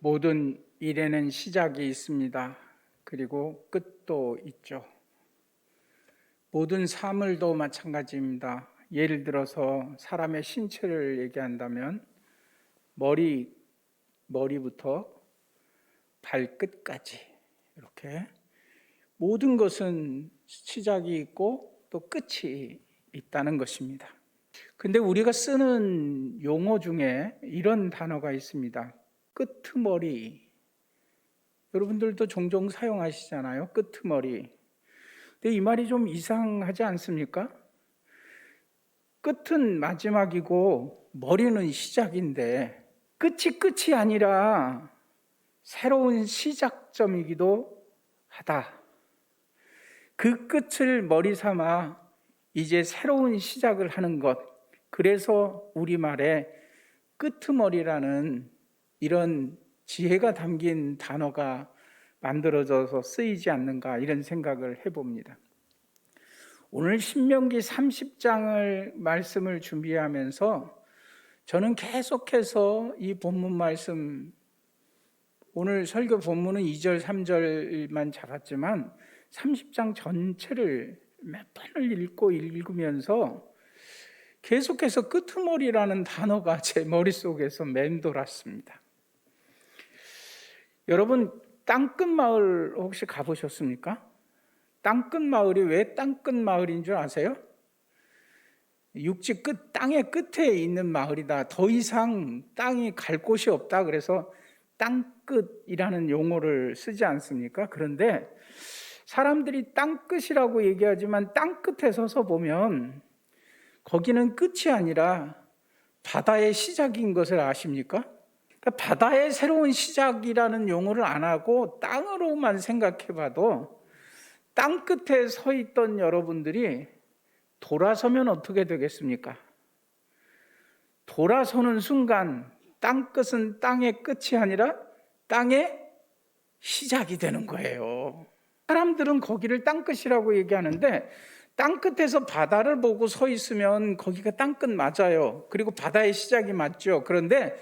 모든 일에는 시작이 있습니다. 그리고 끝도 있죠. 모든 사물도 마찬가지입니다. 예를 들어서 사람의 신체를 얘기한다면 머리부터 발끝까지 이렇게 모든 것은 시작이 있고 또 끝이 있다는 것입니다. 근데 우리가 쓰는 용어 중에 이런 단어가 있습니다. 끄트머리. 여러분들도 종종 사용하시잖아요. 끄트머리. 근데 이 말이 좀 이상하지 않습니까? 끝은 마지막이고 머리는 시작인데 끝이 아니라 새로운 시작점이기도 하다. 그 끝을 머리 삼아 이제 새로운 시작을 하는 것. 그래서 우리말에 끄트머리라는 이런 지혜가 담긴 단어가 만들어져서 쓰이지 않는가 이런 생각을 해봅니다. 오늘 신명기 30장을 말씀을 준비하면서 저는 계속해서 이 본문 말씀, 오늘 설교 본문은 2절 3절만 잡았지만 30장 전체를 몇 번을 읽으면서 계속해서 끄트머리라는 단어가 제 머릿속에서 맴돌았습니다. 여러분, 땅끝 마을 혹시 가보셨습니까? 땅끝 마을이 왜 땅끝 마을인 줄 아세요? 육지 끝, 땅의 끝에 있는 마을이다. 더 이상 땅이 갈 곳이 없다. 그래서 땅끝이라는 용어를 쓰지 않습니까? 그런데 사람들이 땅끝이라고 얘기하지만 땅끝에 서서 보면 거기는 끝이 아니라 바다의 시작인 것을 아십니까? 그러니까 바다의 새로운 시작이라는 용어를 안 하고 땅으로만 생각해 봐도 땅 끝에 서 있던 여러분들이 돌아서면 어떻게 되겠습니까? 돌아서는 순간 땅 끝은 땅의 끝이 아니라 땅의 시작이 되는 거예요. 사람들은 거기를 땅 끝이라고 얘기하는데 땅 끝에서 바다를 보고 서 있으면 거기가 땅 끝 맞아요. 그리고 바다의 시작이 맞죠. 그런데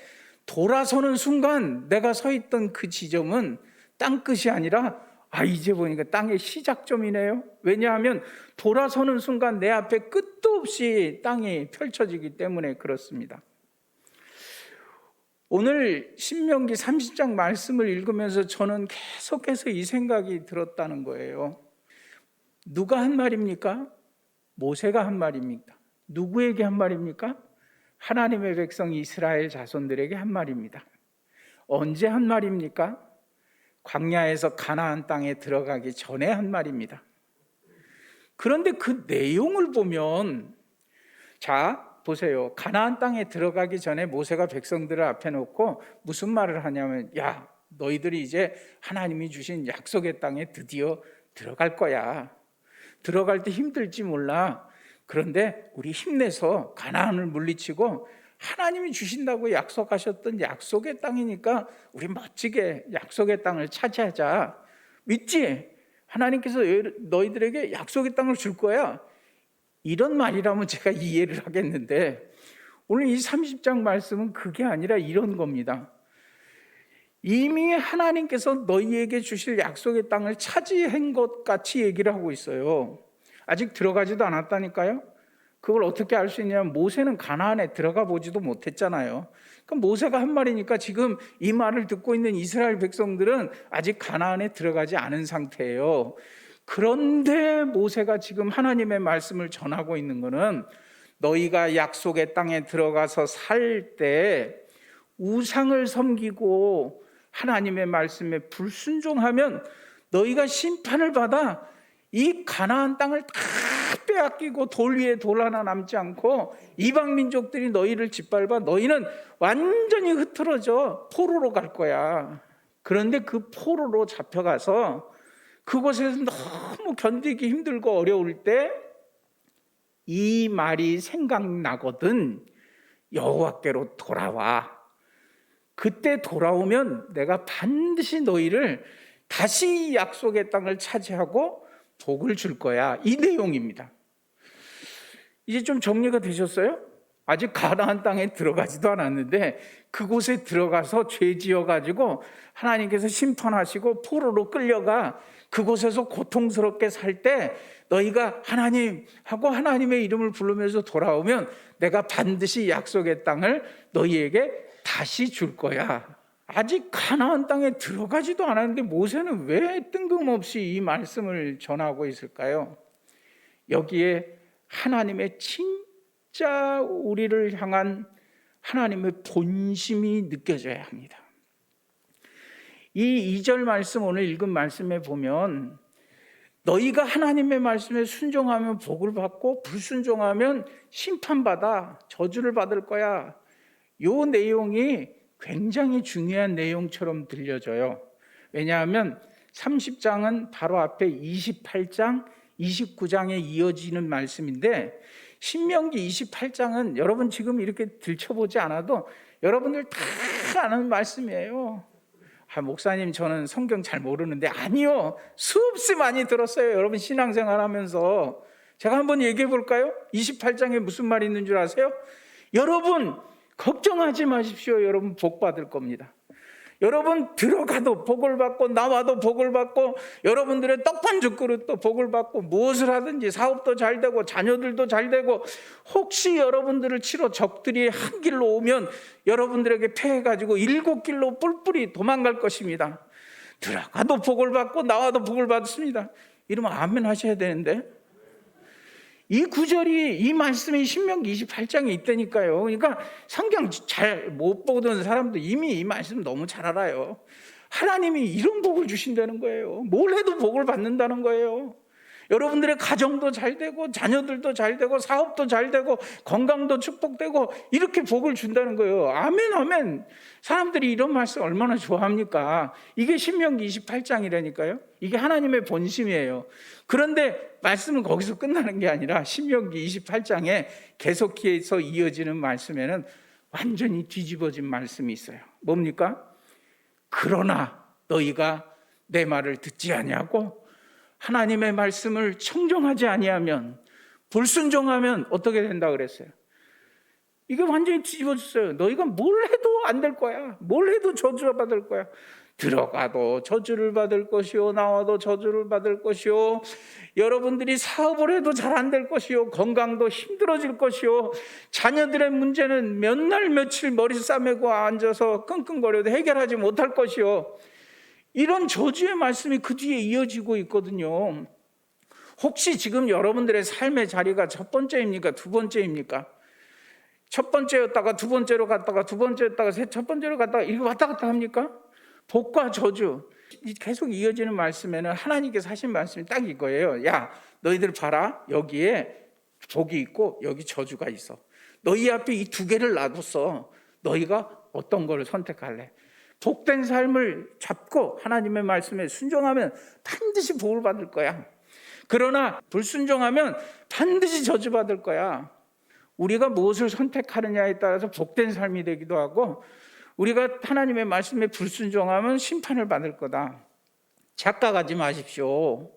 돌아서는 순간 내가 서 있던 그 지점은 땅 끝이 아니라 이제 보니까 땅의 시작점이네요. 왜냐하면 돌아서는 순간 내 앞에 끝도 없이 땅이 펼쳐지기 때문에 그렇습니다. 오늘 신명기 30장 말씀을 읽으면서 저는 계속해서 이 생각이 들었다는 거예요. 누가 한 말입니까? 모세가 한 말입니다. 누구에게 한 말입니까? 하나님의 백성 이스라엘 자손들에게 한 말입니다. 언제 한 말입니까? 광야에서 가나안 땅에 들어가기 전에 한 말입니다. 그런데 그 내용을 보면, 자 보세요. 가나안 땅에 들어가기 전에 모세가 백성들을 앞에 놓고 무슨 말을 하냐면, 야, 너희들이 이제 하나님이 주신 약속의 땅에 드디어 들어갈 거야. 들어갈 때 힘들지 몰라. 그런데 우리 힘내서 가나안을 물리치고 하나님이 주신다고 약속하셨던 약속의 땅이니까 우리 멋지게 약속의 땅을 차지하자. 믿지? 하나님께서 너희들에게 약속의 땅을 줄 거야. 이런 말이라면 제가 이해를 하겠는데 오늘 이 30장 말씀은 그게 아니라 이런 겁니다. 이미 하나님께서 너희에게 주실 약속의 땅을 차지한 것 같이 얘기를 하고 있어요. 아직 들어가지도 않았다니까요. 그걸 어떻게 알 수 있냐면 모세는 가나안에 들어가 보지도 못했잖아요. 그럼 모세가 한 말이니까 지금 이 말을 듣고 있는 이스라엘 백성들은 아직 가나안에 들어가지 않은 상태예요. 그런데 모세가 지금 하나님의 말씀을 전하고 있는 것은 너희가 약속의 땅에 들어가서 살 때 우상을 섬기고 하나님의 말씀에 불순종하면 너희가 심판을 받아 이 가나안 땅을 다 빼앗기고 돌 위에 돌 하나 남지 않고 이방 민족들이 너희를 짓밟아 너희는 완전히 흐트러져 포로로 갈 거야. 그런데 그 포로로 잡혀가서 그곳에서 너무 견디기 힘들고 어려울 때 이 말이 생각나거든. 여호와께로 돌아와. 그때 돌아오면 내가 반드시 너희를 다시 약속의 땅을 차지하고 복을 줄 거야. 이 내용입니다. 이제 좀 정리가 되셨어요? 아직 가나안 땅에 들어가지도 않았는데 그곳에 들어가서 죄 지어가지고 하나님께서 심판하시고 포로로 끌려가 그곳에서 고통스럽게 살 때 너희가 하나님 하고 하나님의 이름을 부르면서 돌아오면 내가 반드시 약속의 땅을 너희에게 다시 줄 거야. 아직 가나안 땅에 들어가지도 않았는데 모세는 왜 뜬금없이 이 말씀을 전하고 있을까요? 여기에 하나님의 진짜 우리를 향한 하나님의 본심이 느껴져야 합니다. 이 2절 말씀, 오늘 읽은 말씀에 보면 너희가 하나님의 말씀에 순종하면 복을 받고 불순종하면 심판받아 저주를 받을 거야. 이 내용이 굉장히 중요한 내용처럼 들려져요. 왜냐하면 30장은 바로 앞에 28장, 29장에 이어지는 말씀인데 신명기 28장은 여러분 지금 이렇게 들춰보지 않아도 여러분들 다 아는 말씀이에요. 목사님 저는 성경 잘 모르는데 아니요, 수없이 많이 들었어요. 여러분 신앙생활 하면서. 제가 한번 얘기해 볼까요? 28장에 무슨 말이 있는 줄 아세요? 여러분 걱정하지 마십시오. 여러분 복 받을 겁니다. 여러분 들어가도 복을 받고 나와도 복을 받고 여러분들의 떡반죽 그릇도 복을 받고 무엇을 하든지 사업도 잘 되고 자녀들도 잘 되고 혹시 여러분들을 치러 적들이 한 길로 오면 여러분들에게 패해가지고 7길로 뿔뿔이 도망갈 것입니다. 들어가도 복을 받고 나와도 복을 받습니다. 이러면 아멘 하셔야 되는데 이 구절이, 이 말씀이 신명기 28장에 있다니까요. 그러니까 성경 잘 못 보던 사람도 이미 이 말씀 너무 잘 알아요. 하나님이 이런 복을 주신다는 거예요. 뭘 해도 복을 받는다는 거예요. 여러분들의 가정도 잘 되고 자녀들도 잘 되고 사업도 잘 되고 건강도 축복되고 이렇게 복을 준다는 거예요. 아멘 아멘. 사람들이 이런 말씀 얼마나 좋아합니까? 이게 신명기 28장이라니까요. 이게 하나님의 본심이에요. 그런데 말씀은 거기서 끝나는 게 아니라 신명기 28장에 계속해서 이어지는 말씀에는 완전히 뒤집어진 말씀이 있어요. 뭡니까? 그러나 너희가 내 말을 듣지 아니하고 하나님의 말씀을 청정하지 아니하면, 불순종하면 어떻게 된다 그랬어요? 이게 완전히 뒤집어졌어요. 너희가 뭘 해도 안 될 거야. 뭘 해도 저주를 받을 거야. 들어가도 저주를 받을 것이요, 나와도 저주를 받을 것이요, 여러분들이 사업을 해도 잘 안 될 것이요, 건강도 힘들어질 것이요, 자녀들의 문제는 몇 날 며칠 머리 싸매고 앉아서 끙끙거려도 해결하지 못할 것이요. 이런 저주의 말씀이 그 뒤에 이어지고 있거든요. 혹시 지금 여러분들의 삶의 자리가 첫 번째입니까? 두 번째입니까? 첫 번째였다가 두 번째로 갔다가 두 번째였다가 첫 번째로 갔다가 이거 왔다 갔다 합니까? 복과 저주 계속 이어지는 말씀에는 하나님께서 하신 말씀이 딱 이거예요. 야, 너희들 봐라. 여기에 복이 있고 여기 저주가 있어. 너희 앞에 이 두 개를 놔뒀어. 너희가 어떤 걸 선택할래? 복된 삶을 잡고 하나님의 말씀에 순종하면 반드시 복을 받을 거야. 그러나 불순종하면 반드시 저주받을 거야. 우리가 무엇을 선택하느냐에 따라서 복된 삶이 되기도 하고, 우리가 하나님의 말씀에 불순종하면 심판을 받을 거다. 착각하지 마십시오.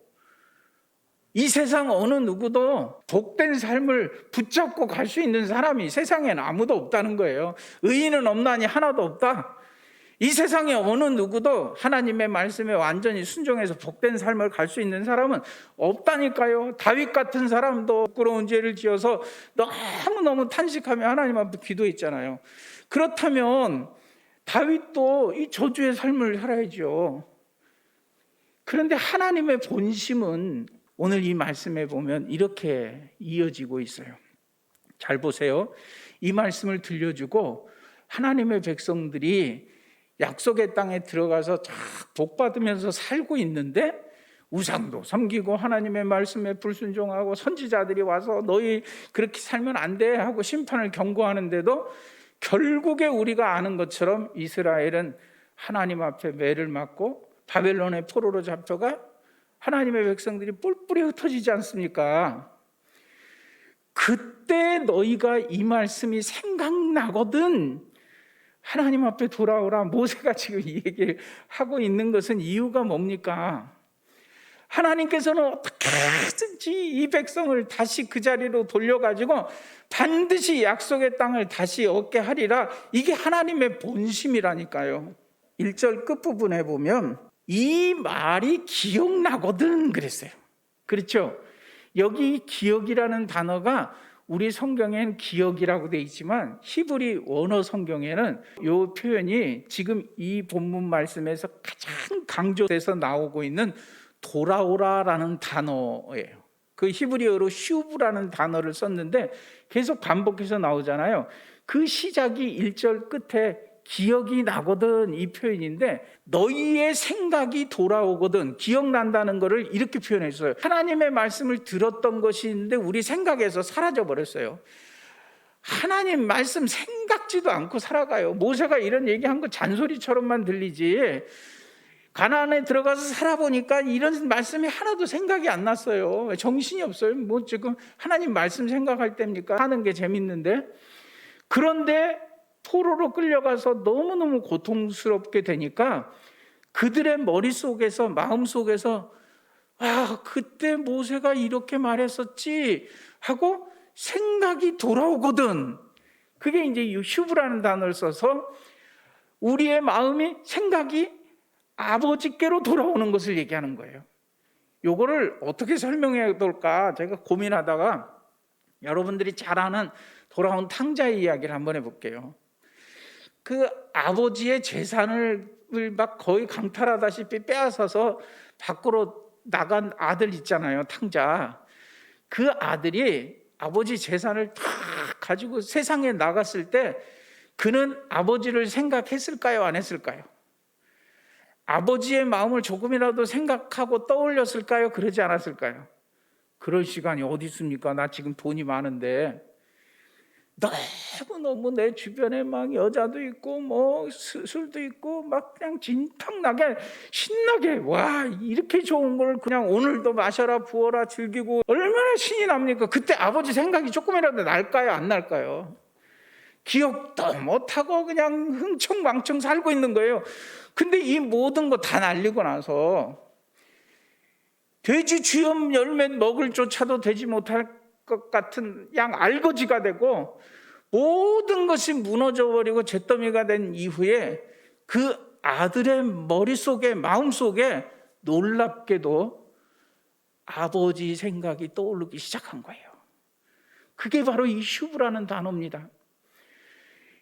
이 세상 어느 누구도 복된 삶을 붙잡고 갈 수 있는 사람이 세상에는 아무도 없다는 거예요. 의인은 없나니 하나도 없다. 이 세상에 어느 누구도 하나님의 말씀에 완전히 순종해서 복된 삶을 갈 수 있는 사람은 없다니까요. 다윗 같은 사람도 부끄러운 죄를 지어서 너무너무 탄식하며 하나님 앞에 기도했잖아요. 그렇다면 다윗도 이 저주의 삶을 살아야죠. 그런데 하나님의 본심은 오늘 이 말씀에 보면 이렇게 이어지고 있어요. 잘 보세요. 이 말씀을 들려주고 하나님의 백성들이 약속의 땅에 들어가서 쫙 복받으면서 살고 있는데 우상도 섬기고 하나님의 말씀에 불순종하고 선지자들이 와서 너희 그렇게 살면 안 돼 하고 심판을 경고하는데도 결국에 우리가 아는 것처럼 이스라엘은 하나님 앞에 매를 맞고 바벨론의 포로로 잡혀가 하나님의 백성들이 뿔뿔이 흩어지지 않습니까? 그때 너희가 이 말씀이 생각나거든 하나님 앞에 돌아오라. 모세가 지금 이 얘기를 하고 있는 것은 이유가 뭡니까? 하나님께서는 어떻게든지 이 백성을 다시 그 자리로 돌려가지고 반드시 약속의 땅을 다시 얻게 하리라. 이게 하나님의 본심이라니까요. 1절 끝부분에 보면 이 말이 기억나거든 그랬어요. 그렇죠? 여기 기억이라는 단어가 우리 성경엔 기억이라고 되어 있지만 히브리 원어 성경에는 이 표현이 지금 이 본문 말씀에서 가장 강조돼서 나오고 있는 돌아오라라는 단어예요. 그 히브리어로 슈브라는 단어를 썼는데 계속 반복해서 나오잖아요. 그 시작이 1절 끝에 기억이 나거든 이 표현인데 너희의 생각이 돌아오거든 기억난다는 것을 이렇게 표현했어요. 하나님의 말씀을 들었던 것이 있는데 우리 생각에서 사라져 버렸어요. 하나님 말씀 생각지도 않고 살아가요. 모세가 이런 얘기한 거 잔소리처럼만 들리지 가나안에 들어가서 살아보니까 이런 말씀이 하나도 생각이 안 났어요. 정신이 없어요. 뭐 지금 하나님 말씀 생각할 때입니까? 하는 게 재밌는데. 그런데 포로로 끌려가서 너무너무 고통스럽게 되니까 그들의 머릿속에서 마음속에서 그때 모세가 이렇게 말했었지 하고 생각이 돌아오거든. 그게 이제 휴브라는 단어를 써서 우리의 마음이 생각이 아버지께로 돌아오는 것을 얘기하는 거예요. 요거를 어떻게 설명해야 될까 제가 고민하다가 여러분들이 잘 아는 돌아온 탕자의 이야기를 한번 해볼게요. 그 아버지의 재산을 막 거의 강탈하다시피 빼앗아서 밖으로 나간 아들 있잖아요, 탕자. 그 아들이 아버지 재산을 다 가지고 세상에 나갔을 때 그는 아버지를 생각했을까요, 안 했을까요? 아버지의 마음을 조금이라도 생각하고 떠올렸을까요? 그러지 않았을까요? 그럴 시간이 어디 있습니까? 나 지금 돈이 많은데 너무 내 주변에 막 여자도 있고 뭐 술도 있고 막 그냥 진탕나게 신나게 와 이렇게 좋은 걸 그냥 오늘도 마셔라 부어라 즐기고 얼마나 신이 납니까? 그때 아버지 생각이 조금이라도 날까요? 안 날까요? 기억도 못하고 그냥 흥청망청 살고 있는 거예요. 근데 이 모든 거 다 날리고 나서 돼지 주염 열매 먹을 조차도 되지 못할 것 같은 양 알거지가 되고 모든 것이 무너져 버리고 잿더미가 된 이후에 그 아들의 머릿속에 마음속에 놀랍게도 아버지 생각이 떠오르기 시작한 거예요. 그게 바로 이 휴브라는 단어입니다.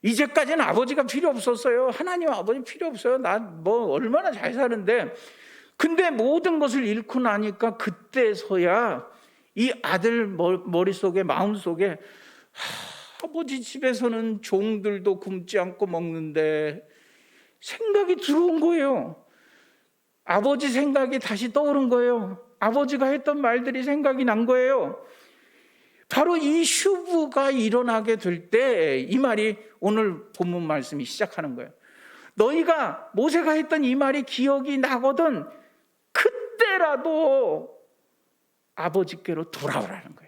이제까지는 아버지가 필요 없었어요. 하나님 아버지 필요 없어요. 나 뭐 얼마나 잘 사는데. 근데 모든 것을 잃고 나니까 그때서야 이 아들 머릿속에 마음속에 아버지 집에서는 종들도 굶지 않고 먹는데 생각이 들어온 거예요. 아버지 생각이 다시 떠오른 거예요. 아버지가 했던 말들이 생각이 난 거예요. 바로 이 휴브가 일어나게 될 때 이 말이 오늘 본문 말씀이 시작하는 거예요. 너희가 모세가 했던 이 말이 기억이 나거든 그때라도 아버지께로 돌아오라는 거예요.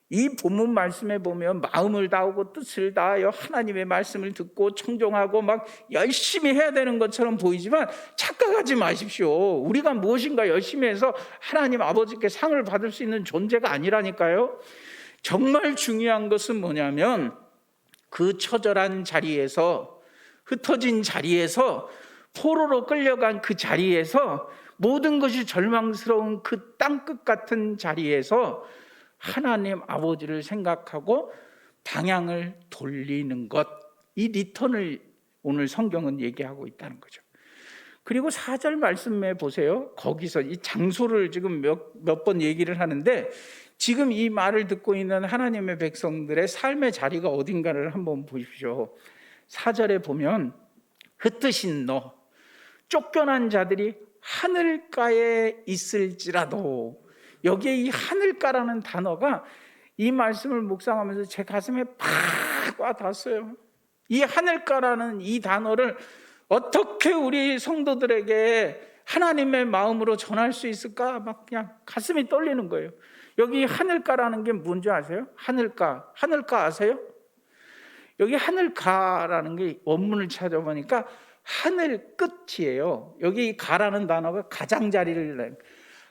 이 본문 말씀에 보면 마음을 다하고 뜻을 다하여 하나님의 말씀을 듣고 청종하고 막 열심히 해야 되는 것처럼 보이지만 착각하지 마십시오. 우리가 무엇인가 열심히 해서 하나님 아버지께 상을 받을 수 있는 존재가 아니라니까요. 정말 중요한 것은 뭐냐면 그 처절한 자리에서 흩어진 자리에서 포로로 끌려간 그 자리에서 모든 것이 절망스러운 그 땅끝 같은 자리에서 하나님 아버지를 생각하고 방향을 돌리는 것, 이 리턴을 오늘 성경은 얘기하고 있다는 거죠. 그리고 4절 말씀에 보세요. 거기서 이 장소를 지금 몇 번 얘기를 하는데 지금 이 말을 듣고 있는 하나님의 백성들의 삶의 자리가 어딘가를 한번 보십시오. 4절에 보면 흩으신 너, 쫓겨난 자들이 하늘가에 있을지라도, 여기에 이 하늘가라는 단어가 이 말씀을 묵상하면서 제 가슴에 팍 와닿았어요. 이 하늘가라는 이 단어를 어떻게 우리 성도들에게 하나님의 마음으로 전할 수 있을까? 막 그냥 가슴이 떨리는 거예요. 여기 하늘가라는 게 뭔지 아세요? 하늘가 아세요? 여기 하늘가라는 게 원문을 찾아보니까 하늘 끝이에요. 여기 가라는 단어가 가장자리를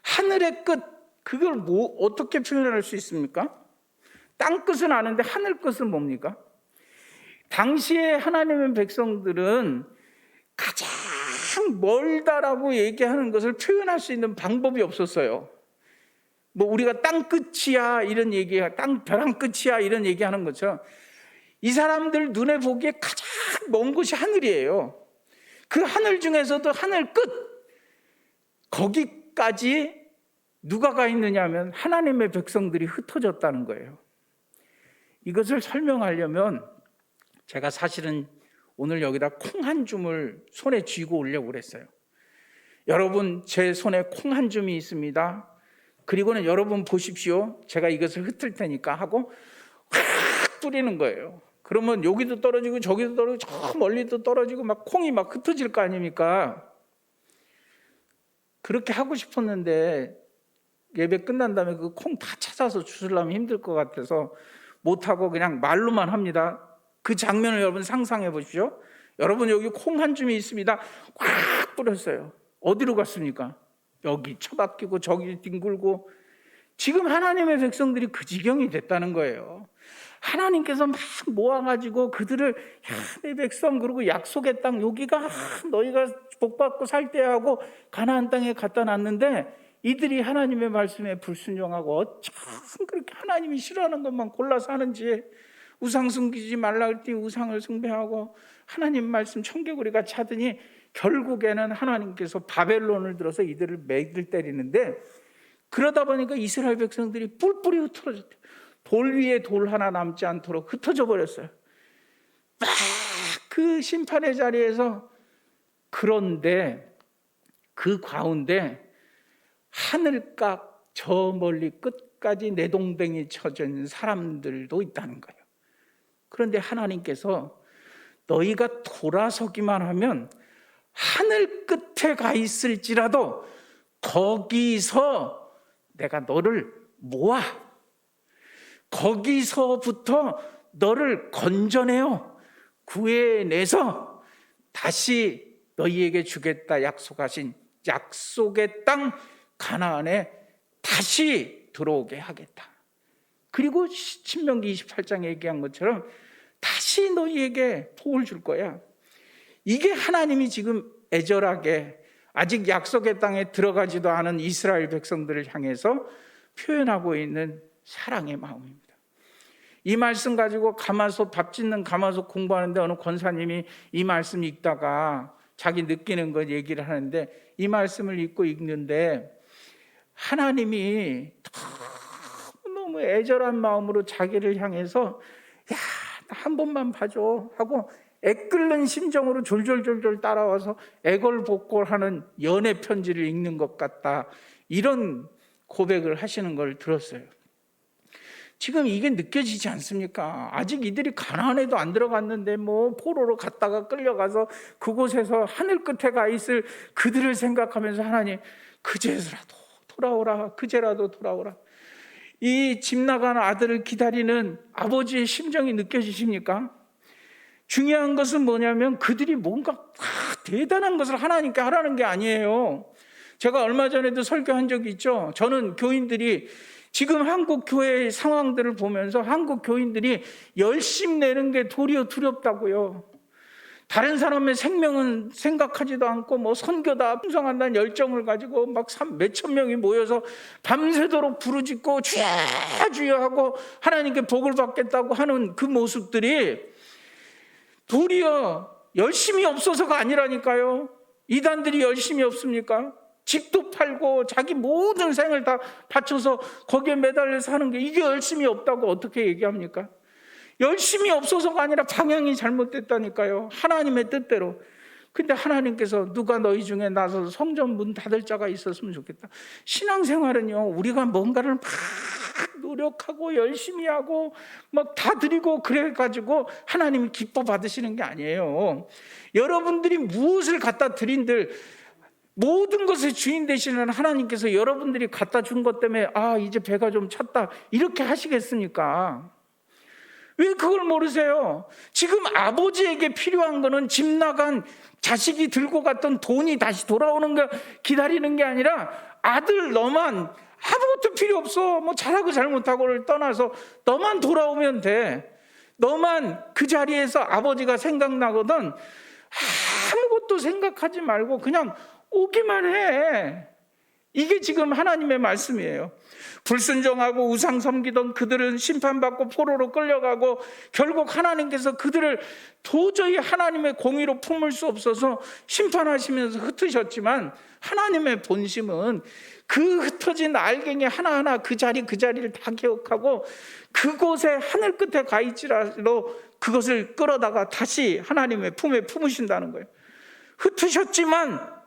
하늘의 끝, 그걸 어떻게 표현할 수 있습니까? 땅 끝은 아는데 하늘 끝은 뭡니까? 당시에 하나님의 백성들은 가장 멀다라고 얘기하는 것을 표현할 수 있는 방법이 없었어요. 뭐 우리가 땅 끝이야 이런 얘기야, 땅 벼랑 끝이야 이런 얘기하는 것처럼 이 사람들 눈에 보기에 가장 먼 곳이 하늘이에요. 그 하늘 중에서도 하늘 끝, 거기까지 누가 가 있느냐 하면 하나님의 백성들이 흩어졌다는 거예요. 이것을 설명하려면 제가 사실은 오늘 여기다 콩 한 줌을 손에 쥐고 오려고 그랬어요. 여러분, 제 손에 콩 한 줌이 있습니다. 그리고는 여러분 보십시오. 제가 이것을 흩을 테니까 하고 확 뿌리는 거예요. 그러면 여기도 떨어지고 저기도 떨어지고 저 멀리도 떨어지고 막 콩이 막 흩어질 거 아닙니까? 그렇게 하고 싶었는데 예배 끝난 다음에 그 콩 다 찾아서 주우려면 힘들 것 같아서 못하고 그냥 말로만 합니다. 그 장면을 여러분 상상해 보십시오. 여러분 여기 콩 한 줌이 있습니다. 확 뿌렸어요. 어디로 갔습니까? 여기 처박히고 저기 뒹굴고. 지금 하나님의 백성들이 그 지경이 됐다는 거예요. 하나님께서 막 모아가지고 그들을 내 백성 그리고 약속의 땅 여기가 너희가 복받고 살 때 하고 가나안 땅에 갖다 놨는데 이들이 하나님의 말씀에 불순종하고 어쩜 그렇게 하나님이 싫어하는 것만 골라서 하는지, 우상 숨기지 말라 할 때 우상을 숭배하고 하나님 말씀 청개구리가 차더니 결국에는 하나님께서 바벨론을 들어서 이들을 매를 때리는데, 그러다 보니까 이스라엘 백성들이 뿔뿔이 흩어졌대요. 돌 위에 돌 하나 남지 않도록 흩어져 버렸어요. 막 그 심판의 자리에서. 그런데 그 가운데 하늘각 저 멀리 끝까지 내동댕이 쳐져 있는 사람들도 있다는 거예요. 그런데 하나님께서 너희가 돌아서기만 하면 하늘 끝에 가 있을지라도 거기서 내가 너를 모아, 거기서부터 너를 건져내어 구해내서 다시 너희에게 주겠다 약속하신 약속의 땅 가나안에 다시 들어오게 하겠다. 그리고 신명기 28장에 얘기한 것처럼 다시 너희에게 복을 줄 거야. 이게 하나님이 지금 애절하게 아직 약속의 땅에 들어가지도 않은 이스라엘 백성들을 향해서 표현하고 있는 사랑의 마음입니다. 이 말씀 가지고 가마솥, 밥 짓는 가마솥 공부하는데 어느 권사님이 이 말씀 읽다가 자기 느끼는 것 얘기를 하는데, 이 말씀을 읽는데 하나님이 너무 애절한 마음으로 자기를 향해서 야, 한 번만 봐줘 하고 애끓는 심정으로 졸졸졸졸 따라와서 애걸복걸하는 연애 편지를 읽는 것 같다, 이런 고백을 하시는 걸 들었어요. 지금 이게 느껴지지 않습니까? 아직 이들이 가나안에도 안 들어갔는데 뭐 포로로 갔다가 끌려가서 그곳에서 하늘 끝에 가 있을 그들을 생각하면서 하나님 그제라도 돌아오라, 그제라도 돌아오라. 이 집 나간 아들을 기다리는 아버지의 심정이 느껴지십니까? 중요한 것은 뭐냐면 그들이 뭔가 대단한 것을 하나님께 하라는 게 아니에요. 제가 얼마 전에도 설교한 적이 있죠. 저는 교인들이 지금 한국 교회의 상황들을 보면서 한국 교인들이 열심 내는 게 도리어 두렵다고요. 다른 사람의 생명은 생각하지도 않고 뭐 선교다 풍성한다는 열정을 가지고 막 몇천 명이 모여서 밤새도록 부르짖고 주여 주여 하고 하나님께 복을 받겠다고 하는 그 모습들이 도리어 열심이 없어서가 아니라니까요. 이단들이 열심이 없습니까? 집도 팔고 자기 모든 생을 다 바쳐서 거기에 매달려서 하는 게 이게 열심이 없다고 어떻게 얘기합니까? 열심이 없어서가 아니라 방향이 잘못됐다니까요. 하나님의 뜻대로. 근데 하나님께서 누가 너희 중에 나서서 성전 문 닫을 자가 있었으면 좋겠다. 신앙생활은요, 우리가 뭔가를 막 노력하고 열심히 하고 막 다 드리고 그래가지고 하나님이 기뻐 받으시는 게 아니에요. 여러분들이 무엇을 갖다 드린들 모든 것의 주인 되시는 하나님께서 여러분들이 갖다 준 것 때문에 아 이제 배가 좀 찼다 이렇게 하시겠습니까? 왜 그걸 모르세요? 지금 아버지에게 필요한 거는 집 나간 자식이 들고 갔던 돈이 다시 돌아오는 거 기다리는 게 아니라 아들 너만 아무것도 필요 없어. 뭐 잘하고 잘못하고를 떠나서 너만 돌아오면 돼. 너만 그 자리에서 아버지가 생각나거든. 아무것도 생각하지 말고 그냥 오기만 해. 이게 지금 하나님의 말씀이에요. 불순종하고 우상 섬기던 그들은 심판받고 포로로 끌려가고 결국 하나님께서 그들을 도저히 하나님의 공의로 품을 수 없어서 심판하시면서 흩으셨지만, 하나님의 본심은 그 흩어진 알갱이 하나하나 그 자리를 다 기억하고 그곳에 하늘 끝에 가 있지라도 그것을 끌어다가 다시 하나님의 품에 품으신다는 거예요. 흩으셨지만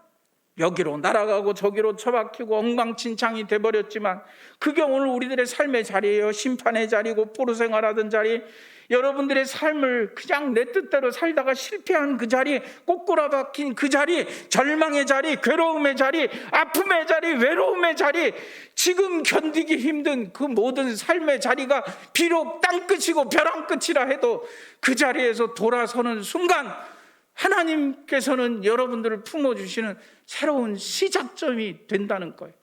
여기로 날아가고 저기로 처박히고 엉망진창이 돼버렸지만 그게 오늘 우리들의 삶의 자리예요. 심판의 자리고 포로 생활하던 자리, 여러분들의 삶을 그냥 내 뜻대로 살다가 실패한 그 자리, 꼬꾸라 박힌 그 자리, 절망의 자리, 괴로움의 자리, 아픔의 자리, 외로움의 자리, 지금 견디기 힘든 그 모든 삶의 자리가 비록 땅끝이고 벼랑 끝이라 해도 그 자리에서 돌아서는 순간 하나님께서는 여러분들을 품어주시는 새로운 시작점이 된다는 거예요.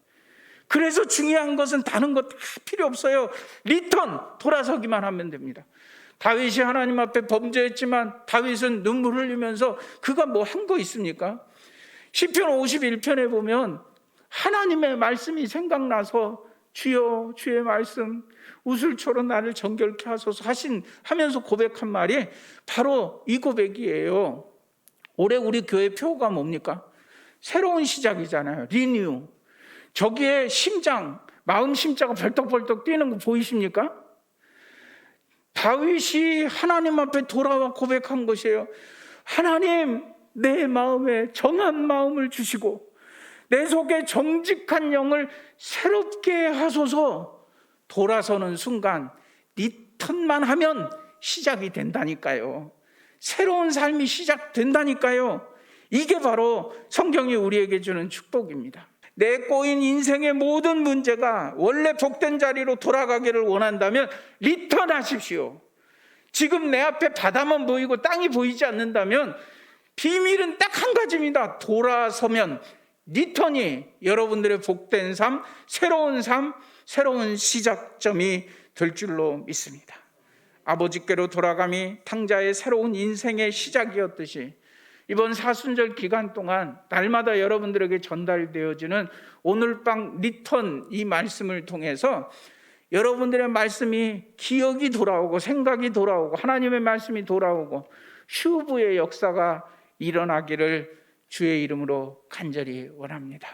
그래서 중요한 것은 다른 것 다 필요 없어요. 리턴, 돌아서기만 하면 됩니다. 다윗이 하나님 앞에 범죄했지만 다윗은 눈물 흘리면서 그가 뭐 한 거 있습니까? 시편 51편에 보면 하나님의 말씀이 생각나서 주여 주의 말씀 우슬초로 나를 정결케 하소서 하면서 고백한 말이 바로 이 고백이에요. 올해 우리 교회 표가 뭡니까? 새로운 시작이잖아요. 리뉴. 저기에 마음 심자가 벌떡벌떡 뛰는 거 보이십니까? 다윗이 하나님 앞에 돌아와 고백한 것이에요. 하나님, 내 마음에 정한 마음을 주시고 내 속에 정직한 영을 새롭게 하소서. 돌아서는 순간 리턴만 하면 시작이 된다니까요. 새로운 삶이 시작된다니까요. 이게 바로 성경이 우리에게 주는 축복입니다. 내 꼬인 인생의 모든 문제가 원래 복된 자리로 돌아가기를 원한다면 리턴하십시오. 지금 내 앞에 바다만 보이고 땅이 보이지 않는다면 비밀은 딱 한 가지입니다. 돌아서면 리턴이 여러분들의 복된 삶, 새로운 시작점이 될 줄로 믿습니다. 아버지께로 돌아감이 탕자의 새로운 인생의 시작이었듯이 이번 사순절 기간 동안 날마다 여러분들에게 전달되어지는 오늘 밤 리턴, 이 말씀을 통해서 여러분들의 말씀이 기억이 돌아오고 생각이 돌아오고 하나님의 말씀이 돌아오고 슈브의 역사가 일어나기를 주의 이름으로 간절히 원합니다.